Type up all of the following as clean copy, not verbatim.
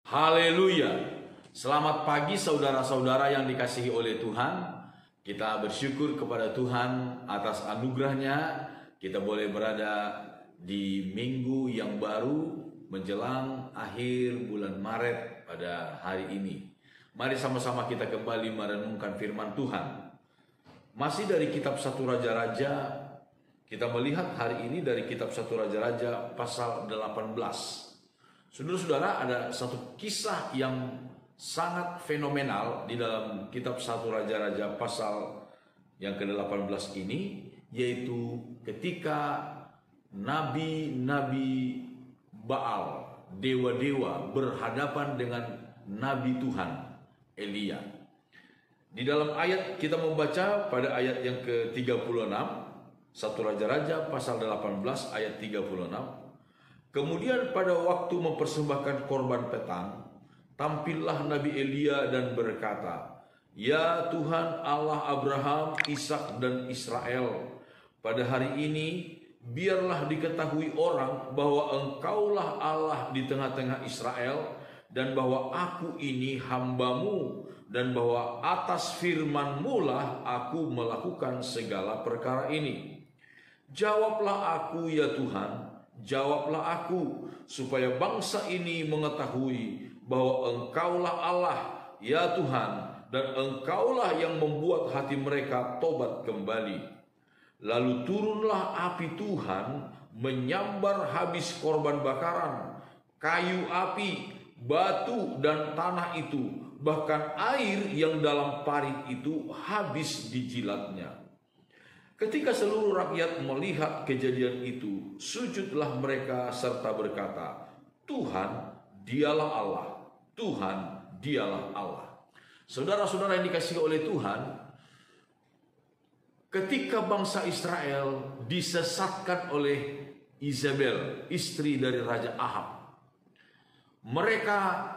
Haleluya. Selamat pagi saudara-saudara yang dikasihi oleh Tuhan. Kita bersyukur kepada Tuhan atas anugerahnya. Kita boleh berada di minggu yang baru menjelang akhir bulan Maret pada hari ini. Mari sama-sama kita kembali merenungkan firman Tuhan. Masih dari kitab 1 Raja-Raja, kita melihat hari ini dari kitab 1 Raja-Raja pasal 18. Saudara-saudara, ada satu kisah yang sangat fenomenal di dalam kitab 1 Raja-Raja pasal yang ke-18 ini, yaitu ketika nabi-nabi Baal, dewa-dewa berhadapan dengan nabi Tuhan Elia. Di dalam ayat kita membaca pada ayat yang ke-36, 1 Raja-Raja pasal 18 ayat 36. Kemudian pada waktu mempersembahkan korban petang, tampillah Nabi Elia dan berkata, "Ya Tuhan Allah Abraham, Ishak dan Israel, pada hari ini biarlah diketahui orang bahwa Engkaulah Allah di tengah-tengah Israel, dan bahwa aku ini hambamu, dan bahwa atas firman-Mu lah aku melakukan segala perkara ini. Jawablah aku ya Tuhan, jawablah aku, supaya bangsa ini mengetahui bahwa Engkaulah Allah, ya Tuhan, dan Engkaulah yang membuat hati mereka tobat kembali." Lalu turunlah api Tuhan menyambar habis korban bakaran, kayu api, batu dan tanah itu, bahkan air yang dalam parit itu habis dijilatnya. Ketika seluruh rakyat melihat kejadian itu, sujudlah mereka serta berkata, "Tuhan, dialah Allah. Tuhan, dialah Allah." Saudara-saudara yang dikasihi oleh Tuhan, ketika bangsa Israel disesatkan oleh Izabel, istri dari Raja Ahab, mereka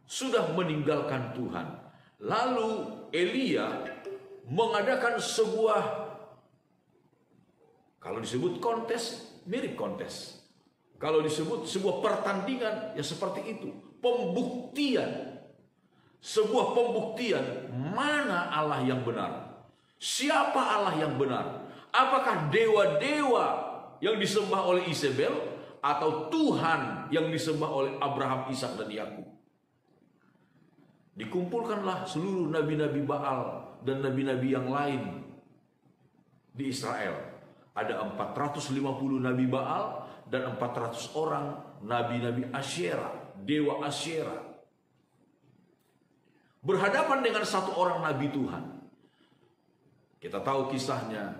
sudah meninggalkan Tuhan. Lalu Elia mengadakan sebuah, kalau disebut kontes, mirip kontes. Kalau disebut sebuah pertandingan, ya seperti itu. Pembuktian. Sebuah pembuktian mana Allah yang benar. Siapa Allah yang benar. Apakah dewa-dewa yang disembah oleh Izabel, atau Tuhan yang disembah oleh Abraham, Ishak dan Yakub. Dikumpulkanlah seluruh nabi-nabi Baal dan nabi-nabi yang lain di Israel. Ada 450 nabi Baal dan 400 orang nabi-nabi Asyera, dewa Asyera. Berhadapan dengan satu orang nabi Tuhan. Kita tahu kisahnya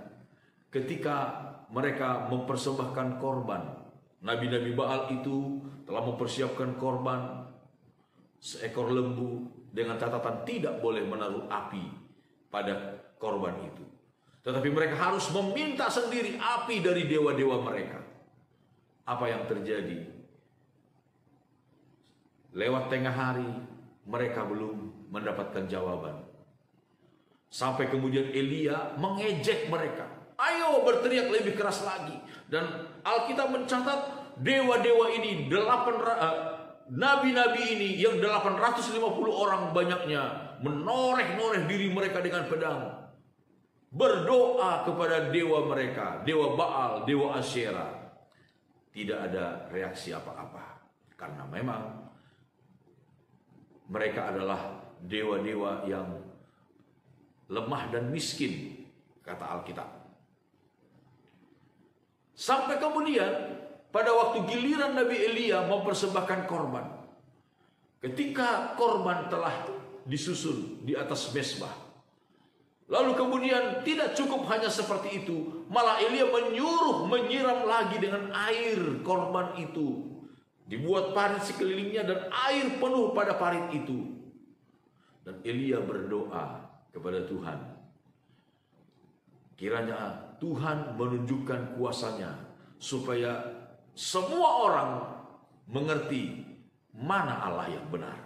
ketika mereka mempersembahkan korban. Nabi-nabi Baal itu telah mempersiapkan korban seekor lembu dengan catatan tidak boleh menaruh api pada korban itu. Tetapi mereka harus meminta sendiri api dari dewa-dewa mereka. Apa yang terjadi? Lewat tengah hari, mereka belum mendapatkan jawaban. Sampai kemudian Elia mengejek mereka. "Ayo berteriak lebih keras lagi." Dan Alkitab mencatat dewa-dewa ini, nabi-nabi ini yang 850 orang banyaknya, menoreh-noreh diri mereka dengan pedang. Berdoa kepada dewa mereka, dewa Baal, dewa Asyera. Tidak ada reaksi apa-apa. Karena memang mereka adalah dewa-dewa yang lemah dan miskin, kata Alkitab. Sampai kemudian pada waktu giliran Nabi Elia mempersembahkan korban. Ketika korban telah disusun di atas mezbah, lalu kemudian tidak cukup hanya seperti itu, malah Elia menyuruh menyiram lagi dengan air korban itu. Dibuat parit sekelilingnya dan air penuh pada parit itu. Dan Elia berdoa kepada Tuhan. Kiranya Tuhan menunjukkan kuasanya supaya semua orang mengerti mana Allah yang benar.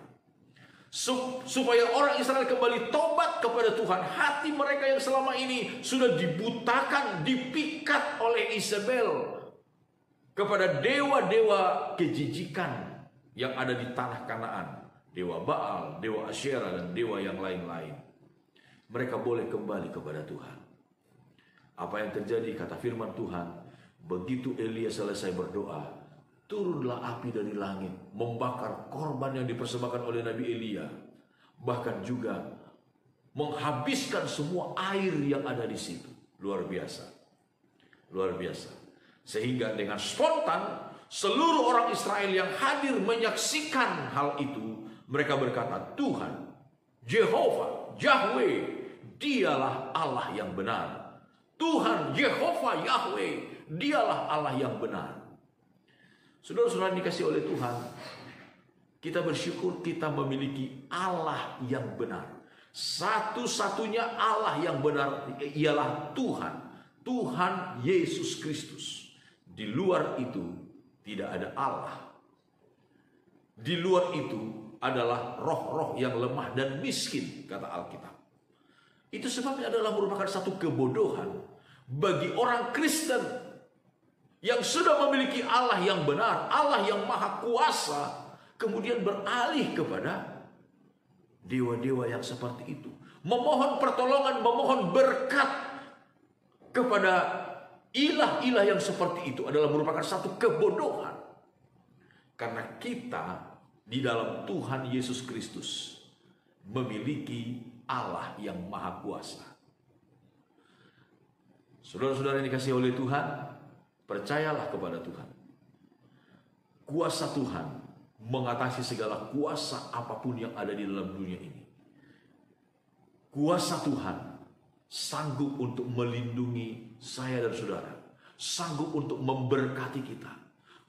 Supaya orang Israel kembali tobat kepada Tuhan. Hati mereka yang selama ini sudah dibutakan, dipikat oleh Izabel kepada dewa-dewa kejijikan yang ada di tanah Kanaan, dewa Baal, dewa Asyera, dan dewa yang lain-lain. Mereka boleh kembali kepada Tuhan. Apa yang terjadi? Kata firman Tuhan, begitu Elia selesai berdoa, turunlah api dari langit, membakar korban yang dipersembahkan oleh Nabi Elia. Bahkan juga menghabiskan semua air yang ada di situ. Luar biasa. Luar biasa. Sehingga dengan spontan, seluruh orang Israel yang hadir menyaksikan hal itu, mereka berkata, Tuhan, Jehovah, Yahweh, dialah Allah yang benar. Tuhan, Jehovah, Yahweh, dialah Allah yang benar. Saudara-saudara dikasih oleh Tuhan, kita bersyukur kita memiliki Allah yang benar. Satu-satunya Allah yang benar ialah Tuhan. Tuhan Yesus Kristus. Di luar itu tidak ada Allah. Di luar itu adalah roh-roh yang lemah dan miskin, kata Alkitab. Itu sebabnya adalah merupakan satu kebodohan bagi orang Kristen yang sudah memiliki Allah yang benar, Allah yang maha kuasa, kemudian beralih kepada dewa-dewa yang seperti itu. Memohon pertolongan, memohon berkat kepada ilah-ilah yang seperti itu adalah merupakan satu kebodohan. Karena kita di dalam Tuhan Yesus Kristus memiliki Allah yang maha kuasa. Saudara-saudara yang dikasihi oleh Tuhan, percayalah kepada Tuhan. Kuasa Tuhan mengatasi segala kuasa apapun yang ada di dalam dunia ini. Kuasa Tuhan sanggup untuk melindungi saya dan saudara. Sanggup untuk memberkati kita.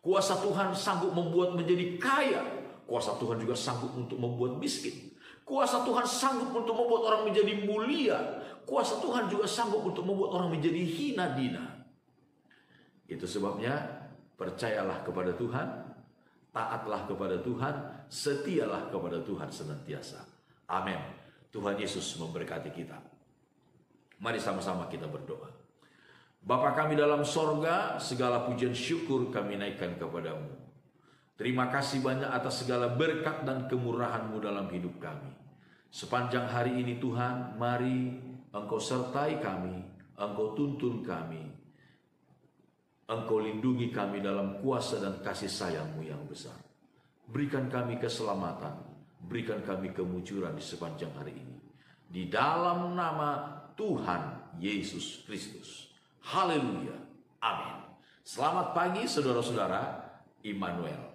Kuasa Tuhan sanggup membuat menjadi kaya. Kuasa Tuhan juga sanggup untuk membuat miskin. Kuasa Tuhan sanggup untuk membuat orang menjadi mulia. Kuasa Tuhan juga sanggup untuk membuat orang menjadi hina dina. Itu sebabnya percayalah kepada Tuhan, taatlah kepada Tuhan, setialah kepada Tuhan senantiasa. Amin. Tuhan Yesus memberkati kita. Mari sama-sama kita berdoa. Bapa kami dalam sorga, segala pujian syukur kami naikkan kepadamu. Terima kasih banyak atas segala berkat dan kemurahan-Mu dalam hidup kami. Sepanjang hari ini Tuhan, mari Engkau sertai kami, Engkau tuntun kami, Engkau lindungi kami dalam kuasa dan kasih sayang-Mu yang besar. Berikan kami keselamatan, berikan kami kemujuran di sepanjang hari ini. Di dalam nama Tuhan Yesus Kristus. Haleluya. Amin. Selamat pagi saudara-saudara. Immanuel.